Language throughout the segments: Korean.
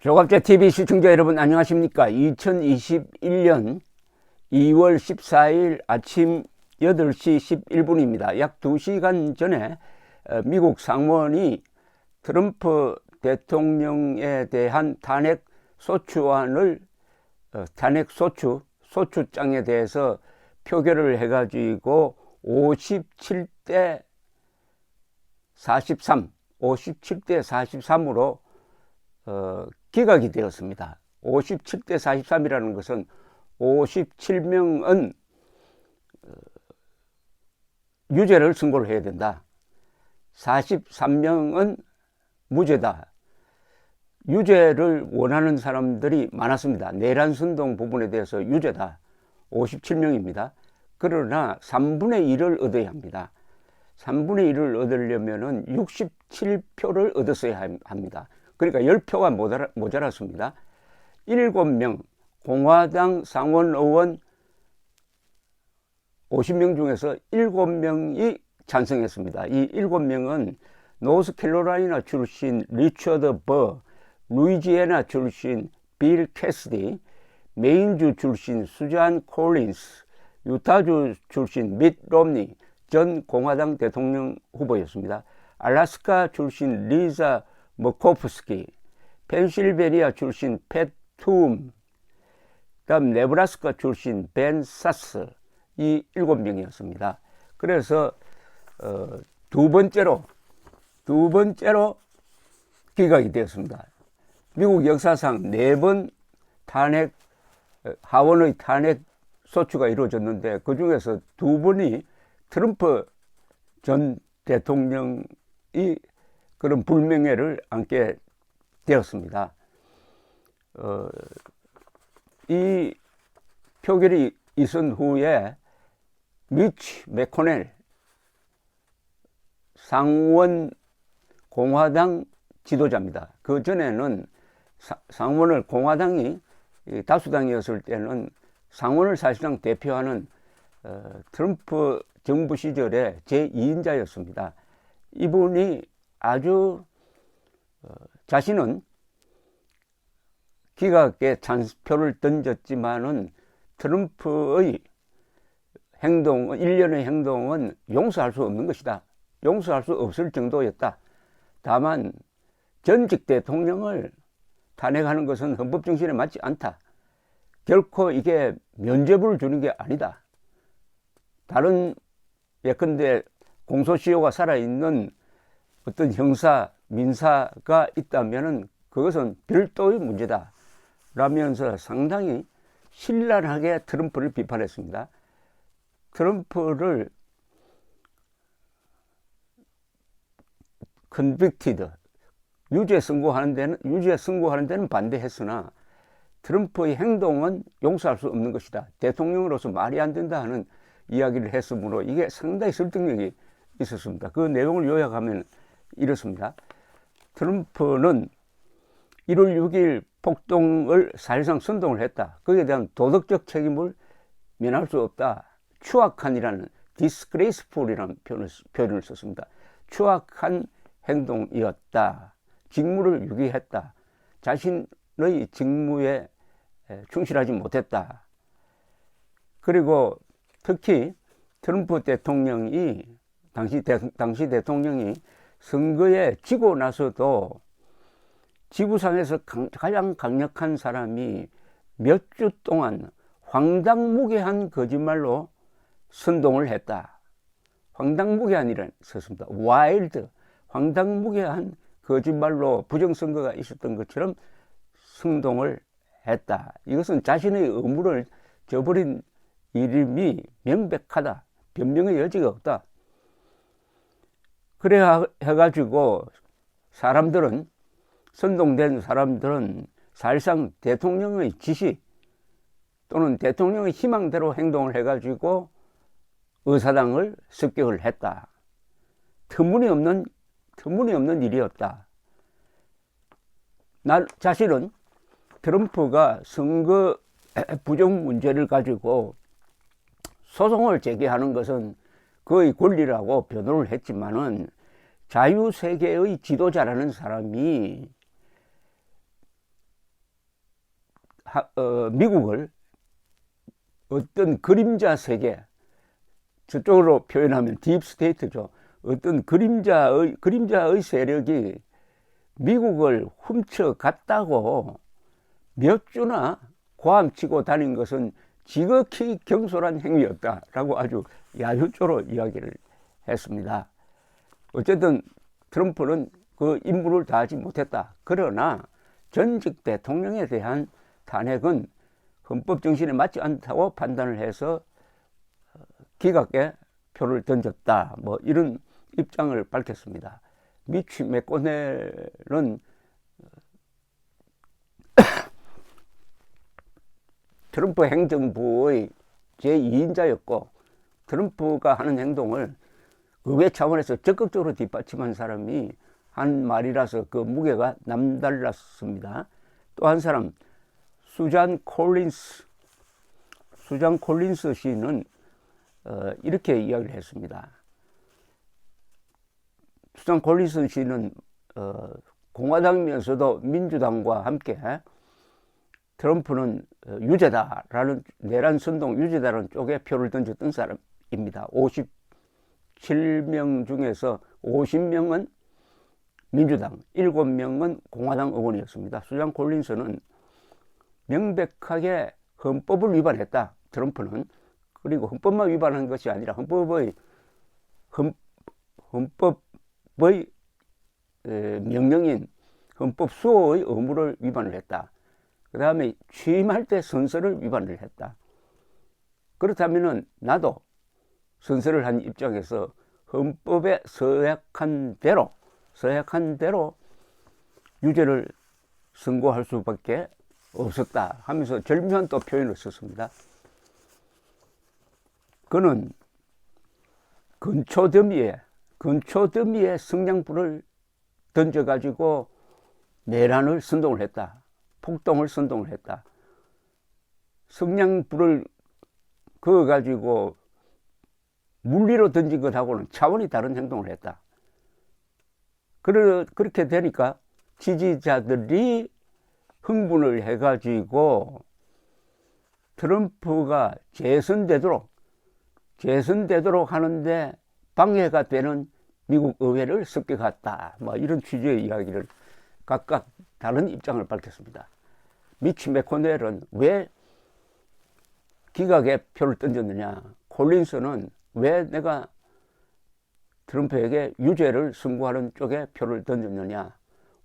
조갑제TV 시청자 여러분 안녕하십니까. 2021년 2월 14일 아침 8시 11분입니다. 약 2시간 전에 미국 상원이 트럼프 대통령에 대한 탄핵소추안을 소추장에 대해서 표결을 해가지고 57대 43으로 기각이 되었습니다. 57대 43이라는 것은 57명은 유죄를 선고를 해야 된다. 43명은 무죄다. 유죄를 원하는 사람들이 많았습니다. 내란선동 부분에 대해서 유죄다. 57명입니다. 그러나 3분의 1을 얻어야 합니다. 3분의 1을 얻으려면 67표를 얻었어야 합니다. 그러니까 10표가 모자랐습니다. 7명, 공화당 상원의원 50명 중에서 7명이 찬성했습니다. 이 7명은 노스캐롤라이나 출신 리처드 버, 루이지애나 출신 빌 캐시디, 메인주 출신 수잔 콜린스, 유타주 출신 밋 롬니 전 공화당 대통령 후보였습니다. 알래스카 출신 리자 머코프스키, 펜실베니아 출신 팻 툼, 그다음 네브라스카 출신 벤 사스, 이 7명이었습니다. 그래서 두 번째로 기각이 되었습니다. 미국 역사상 4번 하원의 탄핵 소추가 이루어졌는데 그 중에서 2번이 트럼프 전 대통령이 그런 불명예를 안게 되었습니다. 이 표결이 있은 후에 미치 매코넬 상원 공화당 지도자입니다. 그 전에는 상원을 공화당이 다수당이었을 때는 상원을 사실상 대표하는 트럼프 정부 시절의 제2인자였습니다. 이분이 아주 자신은 기각에 찬스표를 던졌지만은 트럼프의 일련의 행동은 용서할 수 없는 것이다. 용서할 수 없을 정도였다. 다만 전직 대통령을 탄핵하는 것은 헌법 정신에 맞지 않다. 결코 이게 면죄부를 주는 게 아니다. 다른 예컨대 공소시효가 살아있는 어떤 형사, 민사가 있다면은 그것은 별도의 문제다. 라면서 상당히 신랄하게 트럼프를 비판했습니다. 트럼프를 convicted, 유죄 선고하는 데는 반대했으나 트럼프의 행동은 용서할 수 없는 것이다. 대통령으로서 말이 안 된다 하는 이야기를 했으므로 이게 상당히 설득력이 있었습니다. 그 내용을 요약하면 이렇습니다. 트럼프는 1월 6일 폭동을 사실상 선동을 했다. 거기에 대한 도덕적 책임을 면할 수 없다. 추악한이라는 disgraceful이라는 표현을 썼습니다. 추악한 행동이었다. 직무를 유기했다. 자신의 직무에 충실하지 못했다. 그리고 특히 트럼프 대통령이 당시 대통령이 선거에 지고 나서도 지구상에서 가장 강력한 사람이 몇 주 동안 황당무계한 거짓말로 선동을 했다. 황당무계한이라는 썼습니다. 와일드, 황당무계한 거짓말로 부정선거가 있었던 것처럼 선동을 했다. 이것은 자신의 의무를 저버린 일임이 명백하다. 변명의 여지가 없다. 그래 해가지고 선동된 사람들은 사실상 대통령의 지시 또는 대통령의 희망대로 행동을 해가지고 의사당을 습격을 했다. 터무니없는 일이었다. 나 자신은 트럼프가 선거 부정 문제를 가지고 소송을 제기하는 것은 그의 권리라고 변호를 했지만은 자유세계의 지도자라는 사람이 미국을 어떤 그림자 세계, 저쪽으로 표현하면 딥스테이트죠. 어떤 그림자의 세력이 미국을 훔쳐갔다고 몇 주나 고함치고 다닌 것은 지극히 경솔한 행위였다라고 아주 야유조로 이야기를 했습니다. 어쨌든 트럼프는 그 임무를 다하지 못했다. 그러나 전직 대통령에 대한 탄핵은 헌법 정신에 맞지 않다고 판단을 해서 기각에 표를 던졌다. 뭐 이런 입장을 밝혔습니다. 미치 맥코넬은 트럼프 행정부의 제2인자였고 트럼프가 하는 행동을 의회 차원에서 적극적으로 뒷받침한 사람이 한 말이라서 그 무게가 남달랐습니다. 또 한 사람 수잔 콜린스 씨는 이렇게 이야기를 했습니다. 수잔 콜린스 씨는 공화당이면서도 민주당과 함께 트럼프는 유죄다라는 내란 선동 유죄다라는 쪽에 표를 던졌던 사람입니다. 57명 중에서 50명은 민주당, 7명은 공화당 의원이었습니다. 수잔 콜린스는 명백하게 헌법을 위반했다. 트럼프는. 그리고 헌법만 위반한 것이 아니라 헌법의 명령인 헌법 수호의 의무를 위반을 했다. 그 다음에 취임할 때 선서를 위반을 했다. 그렇다면 나도 선서를 한 입장에서 헌법에 서약한 대로 유죄를 선고할 수밖에 없었다 하면서 절묘한 또 표현을 썼습니다. 그는 근초 더미에 성냥불을 던져가지고 내란을 선동을 했다. 폭동을 선동을 했다. 성냥불을 그어가지고 물리로 던진 것하고는 차원이 다른 행동을 했다. 그렇게 되니까 지지자들이 흥분을 해가지고 트럼프가 재선되도록 하는데 방해가 되는 미국 의회를 습격했다. 뭐 이런 취지의 이야기를 각각 다른 입장을 밝혔습니다. 미치 맥코넬은 왜 기각에 표를 던졌느냐, 콜린스는 왜 내가 트럼프에게 유죄를 선고하는 쪽에 표를 던졌느냐,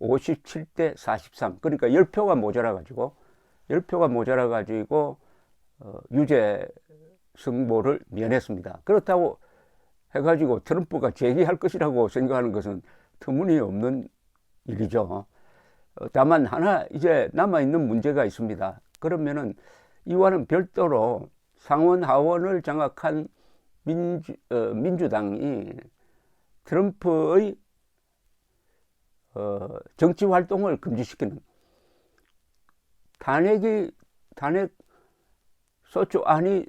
57대 43, 그러니까 10표가 모자라가지고 유죄 선고를 면했습니다. 그렇다고 해가지고 트럼프가 재기할 것이라고 생각하는 것은 터무니없는 일이죠. 다만 하나 이제 남아있는 문제가 있습니다. 그러면은 이와는 별도로 상원 하원을 장악한 민주당이 트럼프의 정치 활동을 금지시키는 탄핵 소추안이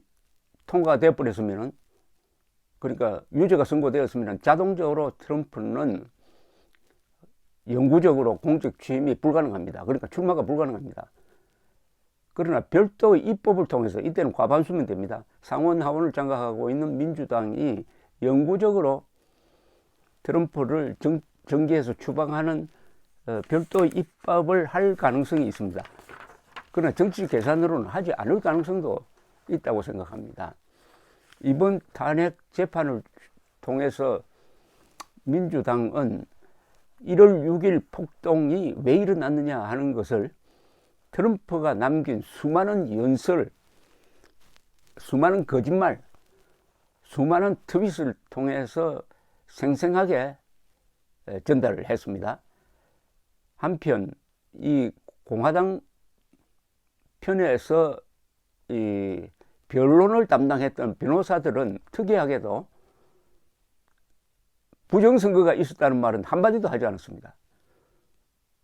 통과되어 버렸으면은, 그러니까 유죄가 선고되었으면 자동적으로 트럼프는 영구적으로 공직 취임이 불가능합니다. 그러니까 출마가 불가능합니다. 그러나 별도의 입법을 통해서, 이때는 과반수면 됩니다. 상원 하원을 장악하고 있는 민주당이 영구적으로 트럼프를 정계에서 추방하는 별도의 입법을 할 가능성이 있습니다. 그러나 정치 계산으로는 하지 않을 가능성도 있다고 생각합니다. 이번 탄핵 재판을 통해서 민주당은 1월 6일 폭동이 왜 일어났느냐 하는 것을 트럼프가 남긴 수많은 연설, 수많은 거짓말, 수많은 트윗을 통해서 생생하게 전달을 했습니다. 한편 이 공화당 편에서 이 변론을 담당했던 변호사들은 특이하게도 부정선거가 있었다는 말은 한마디도 하지 않았습니다.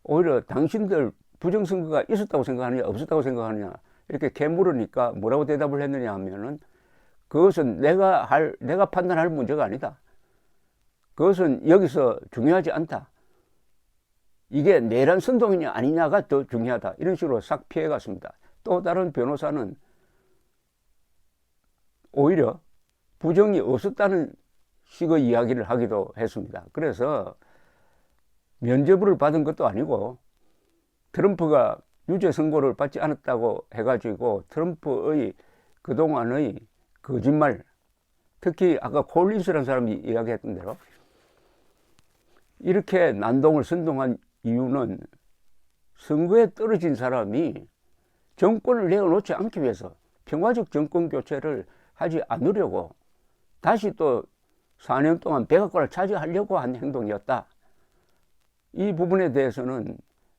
오히려 당신들 부정선거가 있었다고 생각하느냐 없었다고 생각하느냐 이렇게 캐물으니까 뭐라고 대답을 했느냐 하면은, 그것은 내가 판단할 문제가 아니다. 그것은 여기서 중요하지 않다. 이게 내란 선동이냐 아니냐가 더 중요하다. 이런 식으로 싹 피해갔습니다. 또 다른 변호사는 오히려 부정이 없었다는 식의 이야기를 하기도 했습니다. 그래서 면죄부를 받은 것도 아니고 트럼프가 유죄 선고를 받지 않았다고 해가지고 트럼프의 그동안의 거짓말, 특히 아까 콜린스라는 사람이 이야기했던 대로 이렇게 난동을 선동한 이유는 선거에 떨어진 사람이 정권을 내어놓지 않기 위해서 평화적 정권 교체를 하지 않으려고 다시 또 4년 동안 백악관을 차지하려고 한 행동이었다. 이 부분에 대해서는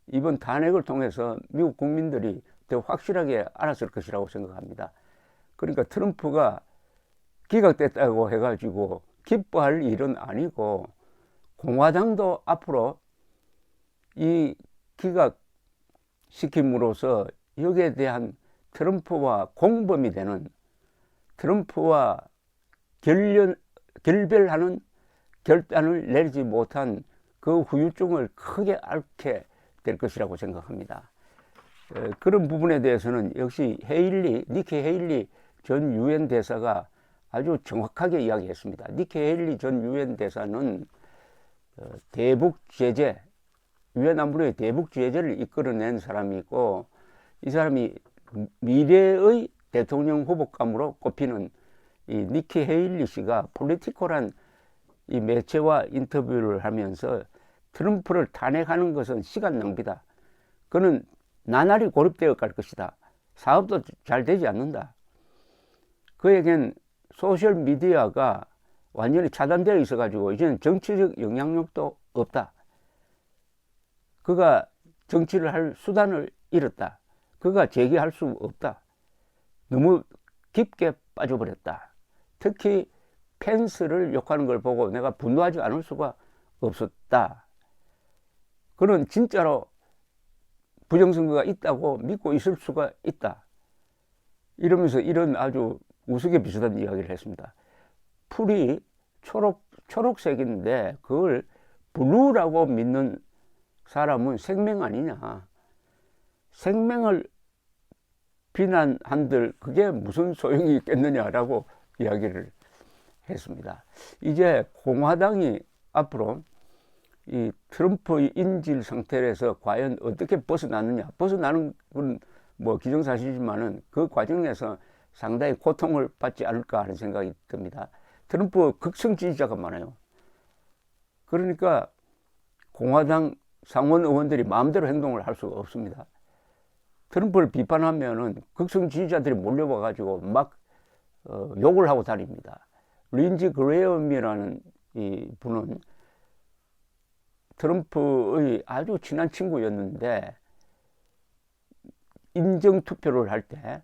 이번 탄핵을 통해서 미국 국민들이 더 확실하게 알았을 것이라고 생각합니다. 그러니까 트럼프가 기각됐다고 해가지고 기뻐할 일은 아니고 공화당도 앞으로 이 기각시킴으로써 여기에 대한 트럼프와 공범이 되는 트럼프와 결별하는 결단을 내리지 못한 그 후유증을 크게 앓게 될 것이라고 생각합니다. 그런 부분에 대해서는 역시 니키 헤일리 전 유엔 대사가 아주 정확하게 이야기했습니다. 니키 헤일리 전 유엔 대사는 대북 제재, 유엔 안보리의 대북 제재를 이끌어낸 사람이고 이 사람이 미래의 대통령 후보감으로 꼽히는 이 니키 헤일리 씨가 폴리티코란 이 매체와 인터뷰를 하면서 트럼프를 탄핵하는 것은 시간 낭비다. 그는 나날이 고립되어 갈 것이다. 사업도 잘 되지 않는다. 그에겐 소셜미디어가 완전히 차단되어 있어가지고 이제는 정치적 영향력도 없다. 그가 정치를 할 수단을 잃었다. 그가 재기할 수 없다. 너무 깊게 빠져버렸다. 특히 펜스를 욕하는 걸 보고 내가 분노하지 않을 수가 없었다. 그는 진짜로 부정선거가 있다고 믿고 있을 수가 있다. 이러면서 이런 아주 우스개 비슷한 이야기를 했습니다. 풀이 초록색인데 그걸 블루라고 믿는 사람은 생명 아니냐. 생명을 비난한들 그게 무슨 소용이 있겠느냐라고 이야기를 했습니다. 이제 공화당이 앞으로 이 트럼프의 인질 상태에서 과연 어떻게 벗어나느냐. 벗어나는 건 뭐 기정사실이지만은 그 과정에서 상당히 고통을 받지 않을까 하는 생각이 듭니다. 트럼프 극성 지지자가 많아요. 그러니까 공화당 상원 의원들이 마음대로 행동을 할 수가 없습니다. 트럼프를 비판하면은 극성 지지자들이 몰려와가지고 막 욕을 하고 다닙니다. 린지 그레엄이라는 이 분은 트럼프의 아주 친한 친구였는데 인정투표를 할 때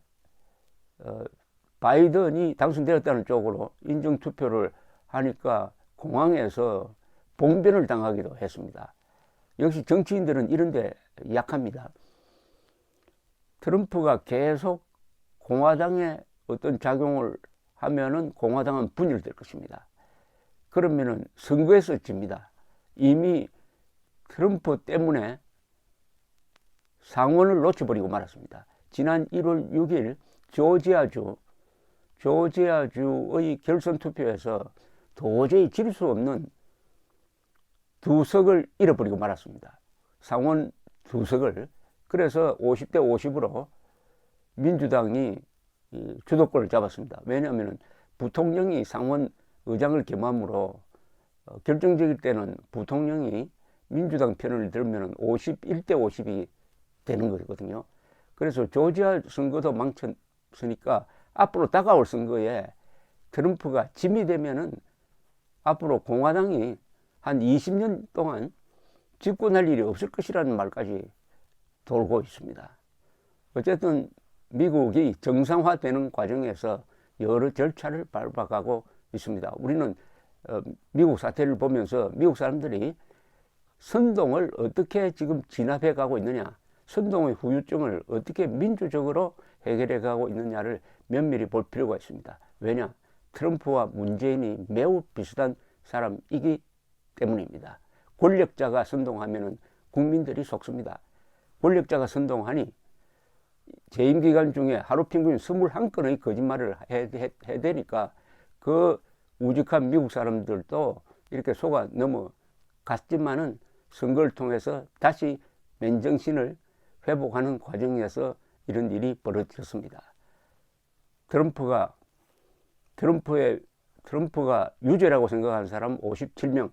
바이든이 당선되었다는 쪽으로 인정투표를 하니까 공항에서 봉변을 당하기도 했습니다. 역시 정치인들은 이런데 약합니다. 트럼프가 계속 공화당에 어떤 작용을 하면은 공화당은 분열될 것입니다. 그러면은 선거에서 집니다. 이미 트럼프 때문에 상원을 놓쳐버리고 말았습니다. 지난 1월 6일 조지아주의 결선 투표에서 도저히 질 수 없는 2석을 잃어버리고 말았습니다. 상원 2석을. 그래서 50대 50으로 민주당이 주도권을 잡았습니다. 왜냐하면 부통령이 상원 의장을 겸함으로 결정적일 때는 부통령이 민주당 편을 들면 51대 50이 되는 거거든요. 그래서 조지아 선거도 망쳤으니까 앞으로 다가올 선거에 트럼프가 짐이 되면은 앞으로 공화당이 한 20년 동안 집권할 일이 없을 것이라는 말까지 돌고 있습니다. 어쨌든 미국이 정상화되는 과정에서 여러 절차를 밟아가고 있습니다. 우리는 미국 사태를 보면서 미국 사람들이 선동을 어떻게 지금 진압해 가고 있느냐, 선동의 후유증을 어떻게 민주적으로 해결해 가고 있느냐를 면밀히 볼 필요가 있습니다. 왜냐? 트럼프와 문재인이 매우 비슷한 사람이기 때문입니다. 권력자가 선동하면 국민들이 속습니다. 권력자가 선동하니 재임 기간 중에 하루 평균 21건의 거짓말을 해대니까 그 우직한 미국 사람들도 이렇게 속아 넘어갔지만은 선거를 통해서 다시 맨정신을 회복하는 과정에서 이런 일이 벌어졌습니다. 트럼프가 유죄라고 생각하는 사람 57명,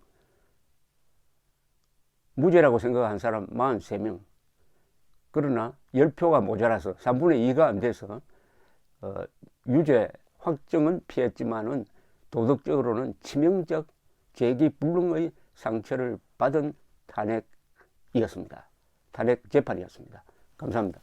무죄라고 생각하는 사람 43명. 그러나 10표가 모자라서 3분의 2가 안 돼서 유죄 확정은 피했지만은 도덕적으로는 치명적 재기불능의 상처를 받은 탄핵 재판이었습니다. 감사합니다.